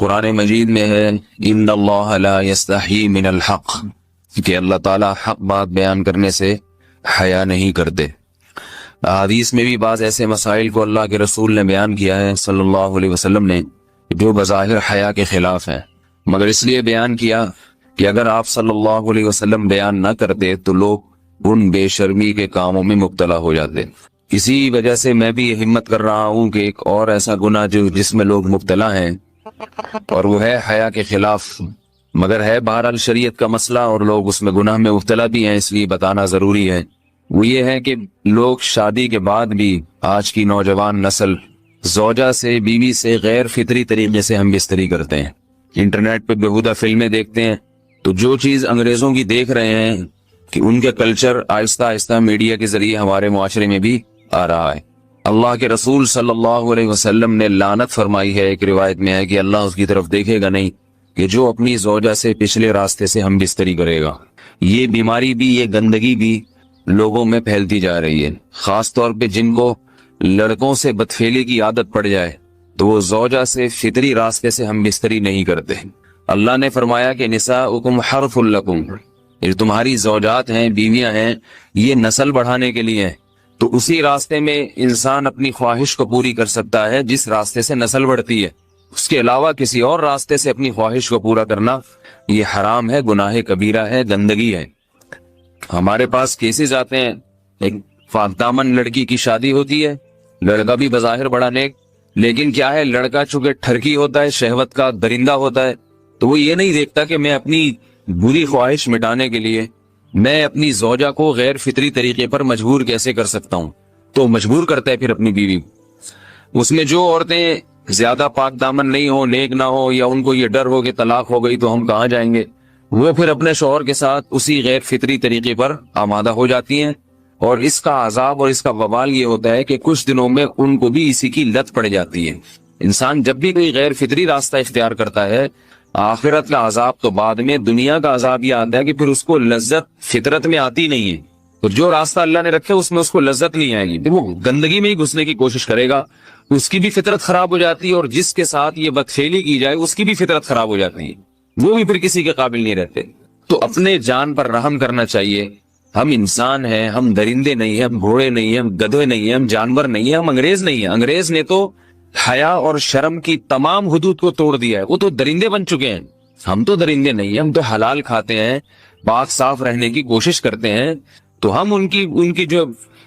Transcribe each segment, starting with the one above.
قرآن مجید میں ہے ان اللہ لا یستحی من الحق، کہ اللہ تعالیٰ حق بات بیان کرنے سے حیا نہیں کرتے۔ حدیث میں بھی بعض ایسے مسائل کو اللہ کے رسول نے بیان کیا ہے صلی اللہ علیہ وسلم نے جو بظاہر حیا کے خلاف ہیں، مگر اس لیے بیان کیا کہ اگر آپ صلی اللہ علیہ وسلم بیان نہ کرتے تو لوگ ان بے شرمی کے کاموں میں مبتلا ہو جاتے۔ اسی وجہ سے میں بھی یہ ہمت کر رہا ہوں کہ ایک اور ایسا گناہ جس میں لوگ مبتلا ہیں اور وہ ہے حیا کے خلاف، مگر ہے بہرحال شریعت کا مسئلہ اور لوگ اس میں گناہ میں مبتلا بھی ہیں، اس لیے بتانا ضروری ہے۔ وہ یہ ہے کہ لوگ شادی کے بعد بھی آج کی نوجوان نسل زوجہ سے، بیوی سے غیر فطری طریقے سے ہم بستری کرتے ہیں، انٹرنیٹ پہ بےہودہ فلمیں دیکھتے ہیں، تو جو چیز انگریزوں کی دیکھ رہے ہیں کہ ان کے کلچر آہستہ آہستہ میڈیا کے ذریعے ہمارے معاشرے میں بھی آ رہا ہے۔ اللہ کے رسول صلی اللہ علیہ وسلم نے لعنت فرمائی ہے، ایک روایت میں ہے کہ اللہ اس کی طرف دیکھے گا نہیں کہ جو اپنی زوجہ سے پچھلے راستے سے ہم بستری کرے گا۔ یہ بیماری بھی، یہ گندگی بھی لوگوں میں پھیلتی جا رہی ہے، خاص طور پہ جن کو لڑکوں سے بدفعلی کی عادت پڑ جائے تو وہ زوجہ سے فطری راستے سے ہم بستری نہیں کرتے۔ اللہ نے فرمایا کہ نساؤکم حرث لکم، یہ تمہاری زوجات ہیں، بیویاں ہیں، یہ نسل بڑھانے کے لیے ہیں، تو اسی راستے میں انسان اپنی خواہش کو پوری کر سکتا ہے جس راستے سے نسل بڑھتی ہے۔ اس کے علاوہ کسی اور راستے سے اپنی خواہش کو پورا کرنا یہ حرام ہے، گناہ کبیرہ ہے، گندگی ہے۔ ہمارے پاس کیسز آتے ہیں، ایک پاک دامن لڑکی کی شادی ہوتی ہے، لڑکا بھی بظاہر بڑا نیک، لیکن کیا ہے، لڑکا چونکہ ٹھرکی ہوتا ہے، شہوت کا درندہ ہوتا ہے، تو وہ یہ نہیں دیکھتا کہ میں اپنی بری خواہش مٹانے کے لیے میں اپنی زوجہ کو غیر فطری طریقے پر مجبور کیسے کر سکتا ہوں، تو مجبور کرتا ہے پھر اپنی بیوی کو۔ اس میں جو عورتیں زیادہ پاک دامن نہیں ہو، نیک نہ ہو، یا ان کو یہ ڈر ہو کہ طلاق ہو گئی تو ہم کہاں جائیں گے، وہ پھر اپنے شوہر کے ساتھ اسی غیر فطری طریقے پر آمادہ ہو جاتی ہیں، اور اس کا عذاب اور اس کا وبال یہ ہوتا ہے کہ کچھ دنوں میں ان کو بھی اسی کی لت پڑ جاتی ہے۔ انسان جب بھی کوئی غیر فطری راستہ اختیار کرتا ہے، آخرت کا عذاب تو بعد میں، دنیا کا عذاب یہ آتا ہے کہ پھر اس کو لذت فطرت میں آتی نہیں ہے، تو جو راستہ اللہ نے رکھے اس میں اس کو لذت نہیں آئے گی، پھر وہ گندگی میں ہی گھسنے کی کوشش کرے گا، اس کی بھی فطرت خراب ہو جاتی ہے، اور جس کے ساتھ یہ بدفعلی کی جائے اس کی بھی فطرت خراب ہو جاتی ہے، وہ بھی پھر کسی کے قابل نہیں رہتے۔ تو اپنے جان پر رحم کرنا چاہیے۔ ہم انسان ہیں، ہم درندے نہیں ہیں، ہم گھوڑے نہیں ہیں، ہم گدھے نہیں ہیں، ہم جانور نہیں ہیں، ہم انگریز نہیں ہیں۔ انگریز نے تو حیا اور شرم کی تمام حدود کو توڑ دیا ہے، وہ تو درندے بن چکے ہیں، ہم تو درندے نہیں ہیں، ہم تو حلال کھاتے ہیں، پاک صاف رہنے کی کوشش کرتے ہیں، تو ہم ان کی جو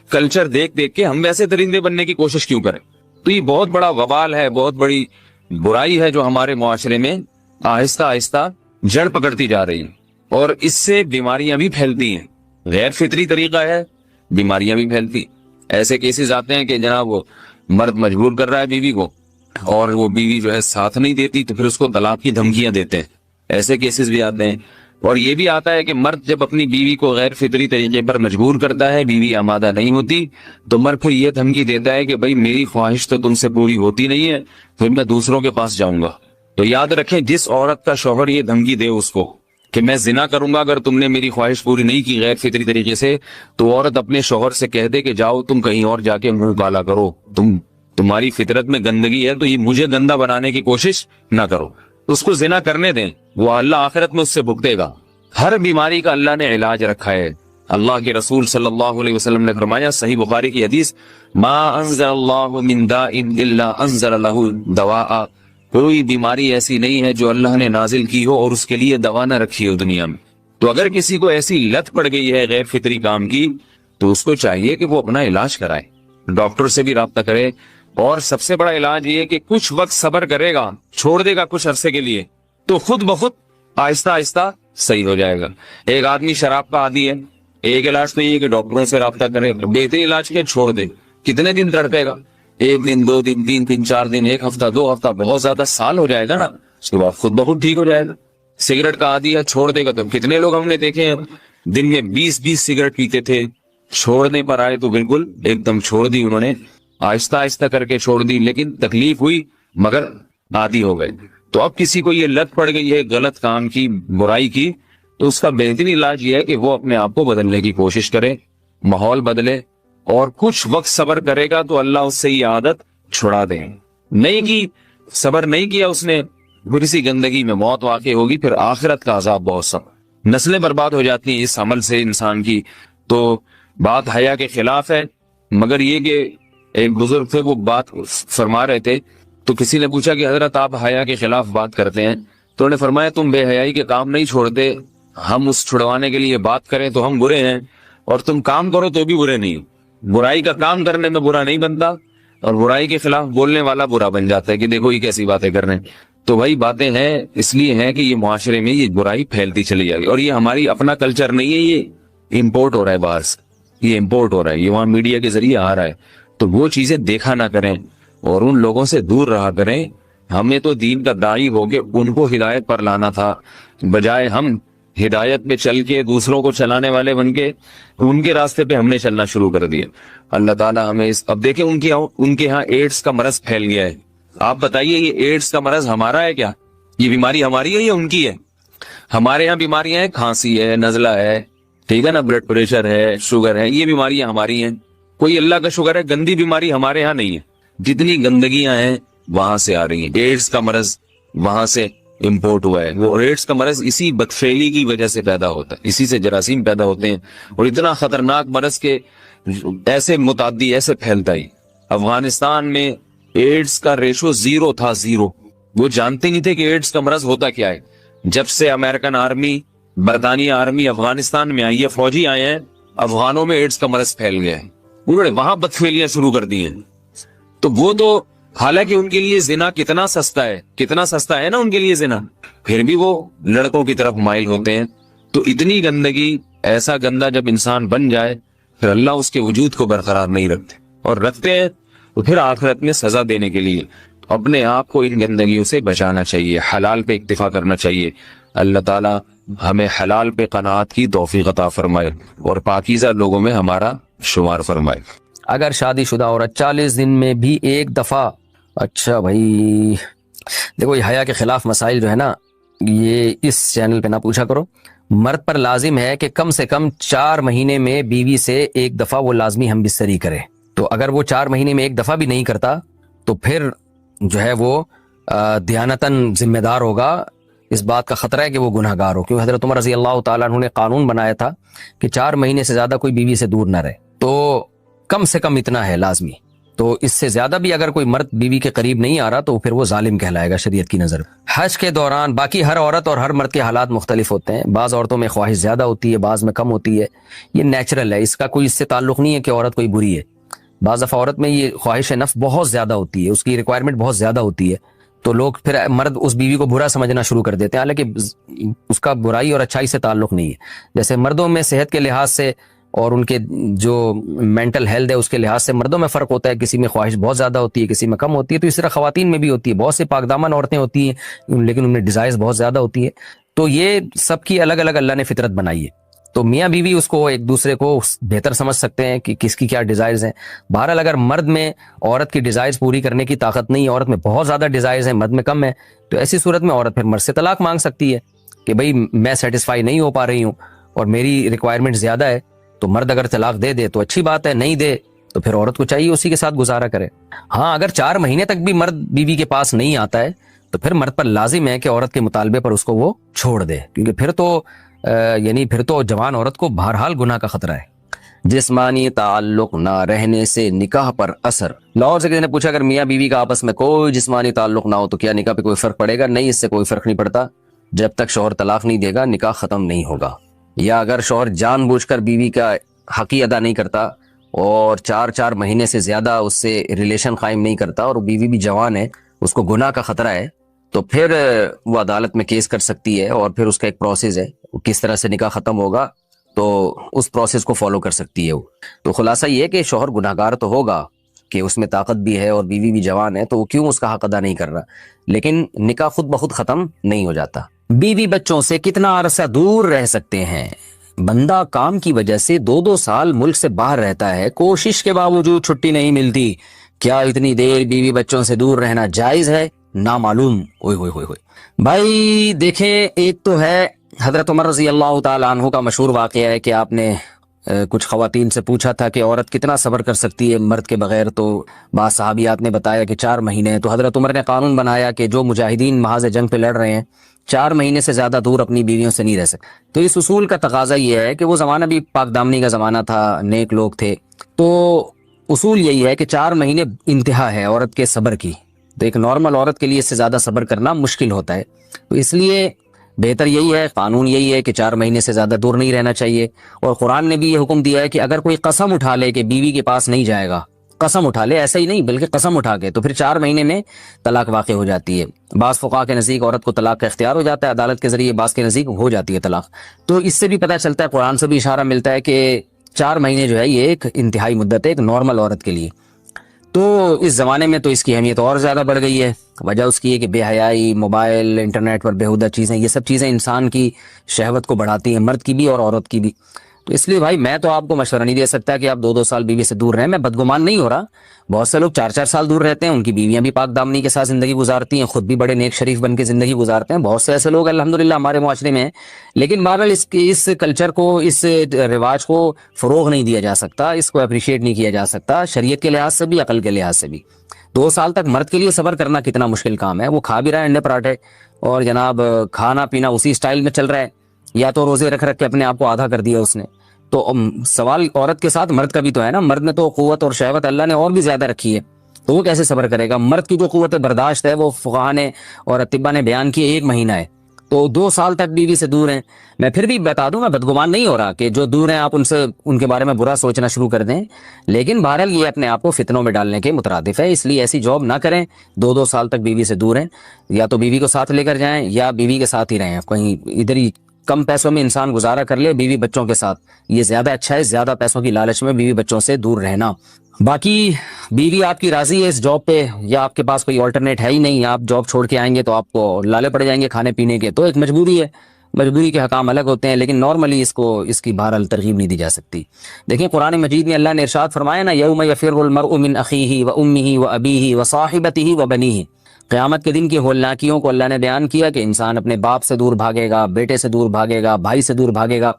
کلچر دیکھ کے ہم ویسے درندے بننے کی کوشش کیوں کریں؟ تو یہ بہت بڑا وبال ہے، بہت بڑی برائی ہے جو ہمارے معاشرے میں آہستہ آہستہ جڑ پکڑتی جا رہی ہے، اور اس سے بیماریاں بھی پھیلتی ہیں۔ غیر فطری طریقہ ہے، بیماریاں بھی پھیلتی۔ ایسے کیسز آتے ہیں کہ جناب وہ مرد مجبور کر رہا ہے بیوی کو، اور وہ بیوی جو ہے ساتھ نہیں دیتی تو پھر اس کو طلاق کی دھمکیاں دیتے ہیں، ایسے کیسز بھی آتے ہیں۔ اور یہ بھی آتا ہے کہ مرد جب اپنی بیوی کو غیر فطری طریقے پر مجبور کرتا ہے، بیوی آمادہ نہیں ہوتی، تو مرد پھر یہ دھمکی دیتا ہے کہ بھائی میری خواہش تو تم سے پوری ہوتی نہیں ہے، پھر میں دوسروں کے پاس جاؤں گا۔ تو یاد رکھیں، جس عورت کا شوہر یہ دھمکی دے اس کو کہ میں زنا کروں گا اگر تم نے میری خواہش پوری نہیں کی غیر فطری طریقے سے، تو عورت اپنے شوہر سے کہہ دے کہ جاؤ تم کہیں اور جا کے منہ کالا کرو، تمہاری فطرت میں گندگی ہے تو یہ مجھے گندا بنانے کی کوشش نہ کرو، اس کو زنا کرنے دیں، وہ اللہ آخرت میں اس سے بھگتے گا۔ ہر بیماری کا اللہ نے علاج رکھا ہے۔ اللہ کے رسول صلی اللہ علیہ وسلم نے فرمایا، صحیح بخاری کی حدیث، ما انزل اللہ من داء الا انزل له دواء، کوئی بیماری ایسی نہیں ہے جو اللہ نے نازل کی ہو اور اس کے لیے دوا نہ رکھی ہو دنیا میں۔ تو اگر کسی کو ایسی لت پڑ گئی ہے غیر فطری کام کی، تو اس کو چاہیے کہ وہ اپنا علاج کرائے، ڈاکٹر سے بھی رابطہ کرے، اور سب سے بڑا علاج یہ کہ کچھ وقت صبر کرے گا، چھوڑ دے گا کچھ عرصے کے لیے، تو خود بخود آہستہ آہستہ صحیح ہو جائے گا۔ ایک آدمی شراب کا عادی ہے، ایک علاج تو یہ کہ ڈاکٹروں سے رابطہ کرے، بہتر علاج کے چھوڑ دے، کتنے دن تڑپے گا؟ ایک دن، دو دن، تین دن، چار دن، ایک ہفتہ، دو ہفتہ، بہت زیادہ سال ہو جائے گا نا، اس کے بعد خود بخود ٹھیک ہو جائے گا۔ سگریٹ کا عادی ہے، چھوڑ دے گا، تو کتنے لوگ ہم نے دیکھے ہیں دن میں 20 سگریٹ پیتے تھے، چھوڑنے پر آئے تو بالکل ایک دم چھوڑ دی انہوں نے، آہستہ آہستہ کر کے چھوڑ دی، لیکن تکلیف ہوئی مگر عادی ہو گئے۔ تو اب کسی کو یہ لت پڑ گئی ہے غلط کام کی، برائی کی، تو اس کا بہترین علاج یہ ہے کہ وہ اپنے آپ کو بدلنے کی کوشش کرے، ماحول بدلے، اور کچھ وقت صبر کرے گا تو اللہ اس سے یہ عادت چھڑا دے۔ نہیں کی، صبر نہیں کیا اس نے، پھر اسی گندگی میں موت واقع ہوگی، پھر آخرت کا عذاب بہت سخت، نسلیں برباد ہو جاتی ہیں اس عمل سے انسان کی۔ تو بات حیا کے خلاف ہے، مگر یہ کہ ایک بزرگ تھے وہ بات فرما رہے تھے، تو کسی نے پوچھا کہ حضرت آپ حیا کے خلاف بات کرتے ہیں، تو انہوں نے فرمایا تم بے حیائی کے کام نہیں چھوڑتے، ہم اس چھڑوانے کے لیے بات کریں تو ہم برے ہیں، اور تم کام کرو تو بھی برے نہیں ہو۔ برائی کا کام کرنے میں برا نہیں بنتا، اور برائی کے خلاف بولنے والا برا بن جاتا ہے کہ دیکھو یہ کیسی باتیں کر رہے ہیں۔ تو بھائی باتیں ہیں اس لیے ہیں کہ یہ معاشرے میں یہ برائی پھیلتی چلی جائے گی، اور یہ ہماری اپنا کلچر نہیں ہے، یہ امپورٹ ہو رہا ہے باہر سے، یہ امپورٹ ہو رہا ہے، یہ وہاں میڈیا کے ذریعے آ رہا ہے۔ تو وہ چیزیں دیکھا نہ کریں اور ان لوگوں سے دور رہا کریں۔ ہمیں تو دین کا داعی ہو کے ان کو ہدایت پر لانا تھا، بجائے ہم ہدایت پہ چل کے دوسروں کو چلانے والے بن کے ان کے راستے پہ ہم نے چلنا شروع کر دیا۔ اللہ تعالیٰ ہمیں اب دیکھیں ان کے ہاں ایڈز کا مرض پھیل گیا ہے۔ آپ بتائیے یہ ایڈز کا مرض ہمارا ہے کیا؟ یہ بیماری ہماری ہے یا ان کی ہے؟ ہمارے یہاں بیماریاں ہیں، کھانسی ہے، نزلہ ہے، ٹھیک ہے نا، بلڈ پریشر ہے، شوگر ہے، یہ بیماریاں ہماری ہیں۔ کوئی اللہ کا شکر ہے گندی بیماری ہمارے یہاں نہیں ہے۔ جتنی گندگیاں ہیں وہاں سے آ رہی ہیں، ایڈز کا مرض وہاں سے امپورٹ ہوا ہے۔ وہ ایڈز کا مرض اسی بدفعلی کی وجہ سے پیدا ہوتا ہے، اسی سے جراثیم پیدا ہوتے ہیں، اور اتنا خطرناک مرض کے ایسے متعدی ایسے پھیلتا ہی۔ افغانستان میں ایڈز کا ریشو 0 تھا، 0۔ وہ جانتے نہیں تھے کہ ایڈز کا مرض ہوتا کیا ہے۔ جب سے امریکن آرمی، برطانیہ آرمی افغانستان میں آئی ہے، فوجی آئے ہیں، افغانوں میں ایڈز کا مرض پھیل گیا ہے، انہوں نے وہاں بدفعلیاں شروع کر دی ہیں۔ تو وہ تو حالانکہ ان کے لیے زنا کتنا سستا ہے، کتنا سستا ہے نا ان کے لیے زنا، پھر بھی وہ لڑکوں کی طرف مائل ہوتے ہیں۔ تو اتنی گندگی، ایسا گندا جب انسان بن جائے پھر اللہ اس کے وجود کو برقرار نہیں رکھتے، اور رکھتے ہیں تو پھر آخرت میں سزا دینے کے لیے اپنے آپ کو ان گندگیوں سے بچانا چاہیے، حلال پہ اکتفا کرنا چاہیے۔ اللہ تعالیٰ ہمیں حلال پہ قناعت کی توفیق عطا فرمائے اور پاکیزہ لوگوں میں ہمارا شمار فرمائے۔ اگر شادی شدہ عورت 40 دن میں بھی ایک دفعہ، اچھا بھائی دیکھو یہ حیا کے خلاف مسائل جو ہے نا یہ اس چینل پہ نہ پوچھا کرو۔ مرد پر لازم ہے کہ کم سے کم 4 مہینے میں بیوی سے ایک دفعہ وہ لازمی ہم بستری کرے، تو اگر وہ 4 مہینے میں ایک دفعہ بھی نہیں کرتا تو پھر جو ہے وہ دیانتاً ذمہ دار ہوگا۔ اس بات کا خطرہ ہے کہ وہ گناہ گار ہو، کیونکہ حضرت عمر رضی اللہ تعالیٰ عنہ نے قانون بنایا تھا کہ 4 مہینے سے زیادہ کوئی بیوی سے دور نہ رہے، تو کم سے کم اتنا ہے لازمی۔ تو اس سے زیادہ بھی اگر کوئی مرد بیوی کے قریب نہیں آ رہا تو پھر وہ ظالم کہلائے گا شریعت کی نظر۔ حج کے دوران باقی ہر عورت اور ہر مرد کے حالات مختلف ہوتے ہیں، بعض عورتوں میں خواہش زیادہ ہوتی ہے، بعض میں کم ہوتی ہے، یہ نیچرل ہے، اس کا کوئی اس سے تعلق نہیں ہے کہ عورت کوئی بری ہے۔ بعض دفعہ عورت میں یہ خواہش نفس بہت زیادہ ہوتی ہے، اس کی ریکوائرمنٹ بہت زیادہ ہوتی ہے، تو لوگ پھر مرد اس بیوی کو برا سمجھنا شروع کر دیتے ہیں، حالانکہ اس کا برائی اور اچھائی سے تعلق نہیں ہے۔ جیسے مردوں میں صحت کے لحاظ سے اور ان کے جو مینٹل ہیلتھ ہے اس کے لحاظ سے مردوں میں فرق ہوتا ہے، کسی میں خواہش بہت زیادہ ہوتی ہے، کسی میں کم ہوتی ہے، تو اس طرح خواتین میں بھی ہوتی ہے۔ بہت سے پاک دامن عورتیں ہوتی ہیں لیکن ان میں ڈیزائرز بہت زیادہ ہوتی ہے، تو یہ سب کی الگ الگ اللہ نے فطرت بنائی ہے، تو میاں بیوی اس کو ایک دوسرے کو بہتر سمجھ سکتے ہیں کہ کس کی کیا ڈیزائرز ہیں۔ بہرحال اگر مرد میں عورت کی ڈیزائرز پوری کرنے کی طاقت نہیں ہے، عورت میں بہت زیادہ ڈیزائرز ہیں، مرد میں کم ہے، تو ایسی صورت میں عورت پھر مرد سے طلاق مانگ سکتی ہے کہ بھئی میں سیٹسفائی نہیں ہو پا رہی ہوں اور میری ریکوائرمنٹ زیادہ ہے۔ تو مرد اگر طلاق دے دے تو اچھی بات ہے، نہیں دے تو پھر عورت کو چاہیے اسی کے ساتھ گزارا کرے۔ ہاں اگر 4 مہینے تک بھی مرد بیوی کے پاس نہیں آتا ہے تو پھر مرد پر لازم ہے کہ عورت کے مطالبے پر اس کو وہ چھوڑ دے، کیونکہ پھر تو جوان عورت کو بہرحال گناہ کا خطرہ ہے۔ جسمانی تعلق نہ رہنے سے نکاح پر اثر۔ لاہور سے کسی نے پوچھا اگر میاں بیوی کا آپس میں کوئی جسمانی تعلق نہ ہو تو کیا نکاح پہ کوئی فرق پڑے گا؟ نہیں، اس سے کوئی فرق نہیں پڑتا، جب تک شوہر طلاق نہیں دے گا نکاح ختم نہیں ہوگا۔ یا اگر شوہر جان بوجھ کر بیوی کا حق ادا نہیں کرتا اور 4 مہینے سے زیادہ اس سے ریلیشن قائم نہیں کرتا اور بیوی بھی جوان ہے، اس کو گناہ کا خطرہ ہے، تو پھر وہ عدالت میں کیس کر سکتی ہے، اور پھر اس کا ایک پروسیس ہے، کس طرح سے نکاح ختم ہوگا تو اس پروسیس کو فالو کر سکتی ہے وہ۔ تو خلاصہ یہ کہ شوہر گناہ گار تو ہوگا کہ اس میں طاقت بھی ہے اور بیوی بھی جوان ہے، تو وہ کیوں اس کا حق ادا نہیں کر رہا، لیکن نکاح خود بخود ختم نہیں ہو جاتا۔ بیوی بچوں سے کتنا عرصہ دور رہ سکتے ہیں؟ بندہ کام کی وجہ سے 2 سال ملک سے باہر رہتا ہے، کوشش کے باوجود چھٹی نہیں ملتی، کیا اتنی دیر بیوی بچوں سے دور رہنا جائز ہے؟ نامعلوم۔ اوئے ہوئے ہوئے ہوئے بھائی دیکھیں، ایک تو ہے حضرت عمر رضی اللہ تعالی عنہ کا مشہور واقعہ ہے کہ آپ نے کچھ خواتین سے پوچھا تھا کہ عورت کتنا صبر کر سکتی ہے مرد کے بغیر، تو بعض صحابیات نے بتایا کہ 4 مہینے. تو حضرت عمر نے قانون بنایا کہ جو مجاہدین محاذ جنگ پہ لڑ رہے ہیں 4 مہینے سے زیادہ دور اپنی بیویوں سے نہیں رہ سکتے. تو اس اصول کا تقاضا یہ ہے کہ وہ زمانہ بھی پاک دامنی کا زمانہ تھا، نیک لوگ تھے، تو اصول یہی ہے کہ 4 مہینے انتہا ہے عورت کے صبر کی. تو ایک نارمل عورت کے لیے اس سے زیادہ صبر کرنا مشکل ہوتا ہے، تو اس لیے بہتر یہی ہے، قانون یہی ہے کہ 4 مہینے سے زیادہ دور نہیں رہنا چاہیے. اور قرآن نے بھی یہ حکم دیا ہے کہ اگر کوئی قسم اٹھا لے کہ بیوی کے پاس نہیں جائے گا، قسم اٹھا لے، ایسا ہی نہیں بلکہ قسم اٹھا کے، تو پھر 4 مہینے میں طلاق واقع ہو جاتی ہے. بعض فقہا کے نزدیک عورت کو طلاق کا اختیار ہو جاتا ہے عدالت کے ذریعے، بعض کے نزدیک ہو جاتی ہے طلاق. تو اس سے بھی پتہ چلتا ہے، قرآن سے بھی اشارہ ملتا ہے کہ 4 مہینے جو ہے یہ ایک انتہائی مدت ہے ایک نارمل عورت کے لیے. تو اس زمانے میں تو اس کی اہمیت اور زیادہ بڑھ گئی ہے. وجہ اس کی ہے کہ بے حیائی، موبائل، انٹرنیٹ پر بیہودہ چیزیں، یہ سب چیزیں انسان کی شہوت کو بڑھاتی ہیں، مرد کی بھی اور عورت کی بھی. تو اس لیے بھائی میں تو آپ کو مشورہ نہیں دے سکتا کہ آپ 2 سال بیوی سے دور رہیں. میں بدگمان نہیں ہو رہا، بہت سے لوگ 4 سال دور رہتے ہیں، ان کی بیویاں بھی پاک دامنی کے ساتھ زندگی گزارتی ہیں، خود بھی بڑے نیک شریف بن کے زندگی گزارتے ہیں. بہت سے ایسے لوگ الحمدللہ ہمارے معاشرے میں ہیں. لیکن بہرحال اس کلچر کو، اس رواج کو فروغ نہیں دیا جا سکتا، اس کو اپریشیٹ نہیں کیا جا سکتا شریعت کے لحاظ سے بھی، عقل کے لحاظ سے بھی. 2 سال تک مرد کے لیے صبر کرنا کتنا مشکل کام ہے. وہ کھا بھی رہا ہے انڈے پراٹھے اور جناب کھانا پینا اسی سٹائل میں چل رہا ہے، یا تو روزے رکھ کے اپنے آپ کو آدھا کر دیا اس نے. تو سوال عورت کے ساتھ مرد کا بھی تو ہے نا. مرد نے تو قوت اور شہوت اللہ نے اور بھی زیادہ رکھی ہے، تو وہ کیسے صبر کرے گا؟ مرد کی جو قوت برداشت ہے وہ فقہا نے اور اطباء نے بیان کی 1 مہینہ ہے. تو 2 سال تک بیوی سے دور ہیں. میں پھر بھی بتا دوں، میں بدگمان نہیں ہو رہا کہ جو دور ہیں آپ ان کے بارے میں برا سوچنا شروع کر دیں، لیکن بہرحال یہ اپنے آپ کو فتنوں میں ڈالنے کے مترادف ہے. اس لیے ایسی جاب نہ کریں. 2 سال تک بیوی سے دور ہیں، یا تو بیوی کو ساتھ لے کر جائیں یا بیوی کے ساتھ ہی رہیں. کہیں ادھر ہی کم پیسوں میں انسان گزارا کر لے بیوی بچوں کے ساتھ، یہ زیادہ اچھا ہے زیادہ پیسوں کی لالچ میں بیوی بچوں سے دور رہنا. باقی بیوی آپ کی راضی ہے اس جاب پہ، یا آپ کے پاس کوئی آلٹرنیٹ ہے ہی نہیں، آپ جاب چھوڑ کے آئیں گے تو آپ کو لالے پڑ جائیں گے کھانے پینے کے، تو ایک مجبوری ہے. مجبوری کے حکام الگ ہوتے ہیں، لیکن نارملی اس کی بہرحال ترغیب نہیں دی جا سکتی. دیکھیں قرآن مجید میں اللہ نے ارشاد فرمایا نا، یوم یفر المرء من اخیہ وامہ وابیہ وصاحبتہ وبنیہ. قیامت کے دن کی ہولناکیوں کو اللہ نے بیان کیا کہ انسان اپنے باپ سے دور بھاگے گا، بیٹے سے دور بھاگے گا، بھائی سے دور بھاگے گا.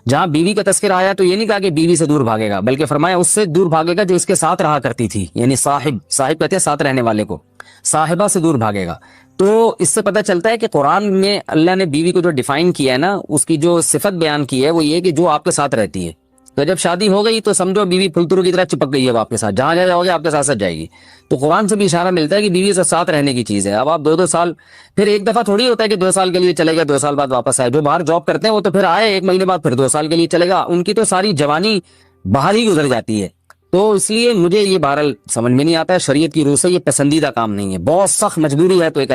جہاں بیوی کا تذکرہ آیا تو یہ نہیں کہا کہ بیوی سے دور بھاگے گا، بلکہ فرمایا اس سے دور بھاگے گا جو اس کے ساتھ رہا کرتی تھی، یعنی صاحب کہتے ہیں ساتھ رہنے والے کو، صاحبہ سے دور بھاگے گا. تو اس سے پتہ چلتا ہے کہ قرآن میں اللہ نے بیوی کو جو ڈیفائن کیا ہے نا، اس کی جو صفت بیان کی ہے وہ یہ کہ جو آپ کے ساتھ رہتی ہے. تو جب شادی ہو گئی تو سمجھو بیوی پھلترو کی طرح چپک گئی ہے آپ کے ساتھ، جہاں جاؤ گے آپ کے ساتھ جائے گی. تو قرآن سے بھی اشارہ ملتا ہے کہ بیوی سے ساتھ رہنے کی چیز ہے. اب آپ 2 سال، پھر ایک دفعہ تھوڑی ہوتا ہے کہ 2 سال کے لیے چلے گا 2 سال بعد واپس آئے. جو باہر جاب کرتے ہیں وہ تو پھر آئے 1 مہینے بعد پھر 2 سال کے لیے چلے گا، ان کی تو ساری جوانی باہر ہی گزر جاتی ہے. تو اس لیے مجھے یہ بہرحال سمجھ میں نہیں آتا ہے. شریعت کی روح سے یہ پسندیدہ کام نہیں ہے. بہت سخت مجبوری ہے تو ایک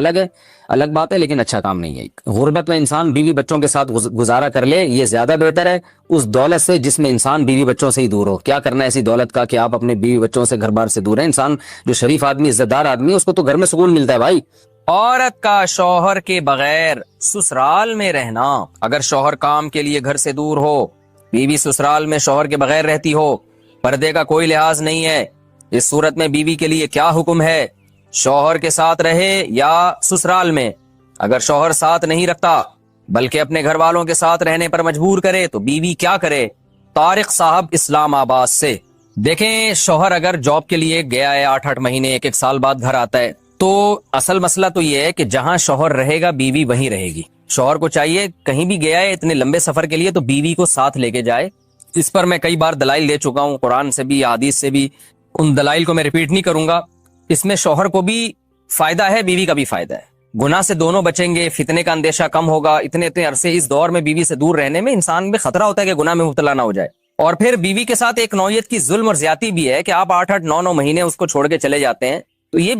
الگ بات ہے، لیکن اچھا کام نہیں ہے. غربت میں انسان بیوی بچوں کے ساتھ گزارا کر لے، یہ زیادہ بہتر ہے اس دولت سے جس میں انسان بیوی بچوں سے ہی دور ہو. کیا کرنا ہے ایسی دولت کا کہ آپ اپنے بیوی بچوں سے گھر بار سے دور ہیں. انسان جو شریف آدمی، عزت دار آدمی، اس کو تو گھر میں سکون ملتا ہے بھائی. عورت کا شوہر کے بغیر سسرال میں رہنا. اگر شوہر کام کے لیے گھر سے دور ہو، بیوی سسرال میں شوہر کے بغیر رہتی ہو، پردے کا کوئی لحاظ نہیں ہے، اس صورت میں بیوی کے لیے کیا حکم ہے؟ شوہر کے ساتھ رہے یا سسرال میں؟ اگر شوہر ساتھ نہیں رکھتا بلکہ اپنے گھر والوں کے ساتھ رہنے پر مجبور کرے تو بیوی کیا کرے؟ طارق صاحب اسلام آباد سے. دیکھیں شوہر اگر جاب کے لیے گیا ہے 8 مہینے 1 سال بعد گھر آتا ہے، تو اصل مسئلہ تو یہ ہے کہ جہاں شوہر رہے گا بیوی وہیں رہے گی. شوہر کو چاہیے کہیں بھی گیا ہے اتنے لمبے سفر کے لیے تو بیوی کو ساتھ لے کے جائے. اس پر میں کئی بار دلائل دے چکا ہوں، قرآن سے بھی حدیث سے بھی. ان دلائل کو میں ریپیٹ نہیں کروں گا. اس میں شوہر کو بھی فائدہ ہے، بیوی کا بھی فائدہ ہے. گناہ سے دونوں بچیں گے، فتنے کا اندیشہ کم ہوگا. اتنے عرصے اس دور میں بیوی سے دور رہنے میں انسان میں خطرہ ہوتا ہے کہ گناہ میں مبتلا نہ ہو جائے. اور پھر بیوی کے ساتھ ایک نوعیت کی ظلم اور زیادتی بھی ہے کہ آپ 8 9 مہینے اس کو چھوڑ کے چلے جاتے ہیں، تو یہ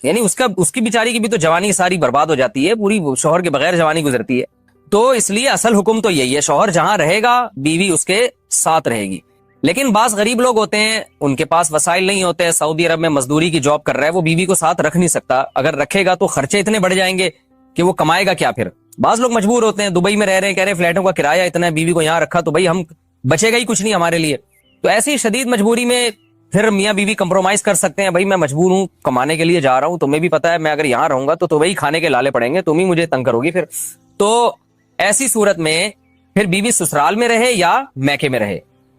یعنی اس کی بیچاری کی بھی تو جوانی ساری برباد ہو جاتی ہے، پوری شوہر کے بغیر جوانی گزرتی ہے. تو اس لیے اصل حکم تو یہی ہے، شوہر جہاں رہے گا بیوی اس کے ساتھ رہے گی. لیکن بعض غریب لوگ ہوتے ہیں، ان کے پاس وسائل نہیں ہوتے، سعودی عرب میں مزدوری کی جاب کر رہا ہے، وہ بیوی کو ساتھ رکھ نہیں سکتا. اگر رکھے گا تو خرچے اتنے بڑھ جائیں گے کہ وہ کمائے گا کیا پھر. بعض لوگ مجبور ہوتے ہیں، دبئی میں رہ رہے ہیں، کہہ رہے ہیں فلیٹوں کا کرایہ اتنا ہے، بیوی کو یہاں رکھا تو بھائی ہم بچے گا ہی کچھ نہیں ہمارے لیے. تو ایسی شدید مجبوری میں پھر میاں بیوی کمپرومائز کر سکتے ہیں. بھائی میں مجبور ہوں، کمانے کے لیے جا رہا ہوں، تمہیں بھی پتا ہے میں اگر یہاں رہوں گا تو وہی کھانے کے لالے پڑیں گے، تم ہی مجھے تنگ کرو گی پھر. تو ایسی صورت میں پھر بیوی سسرال میں رہے یا میکے میں رہے.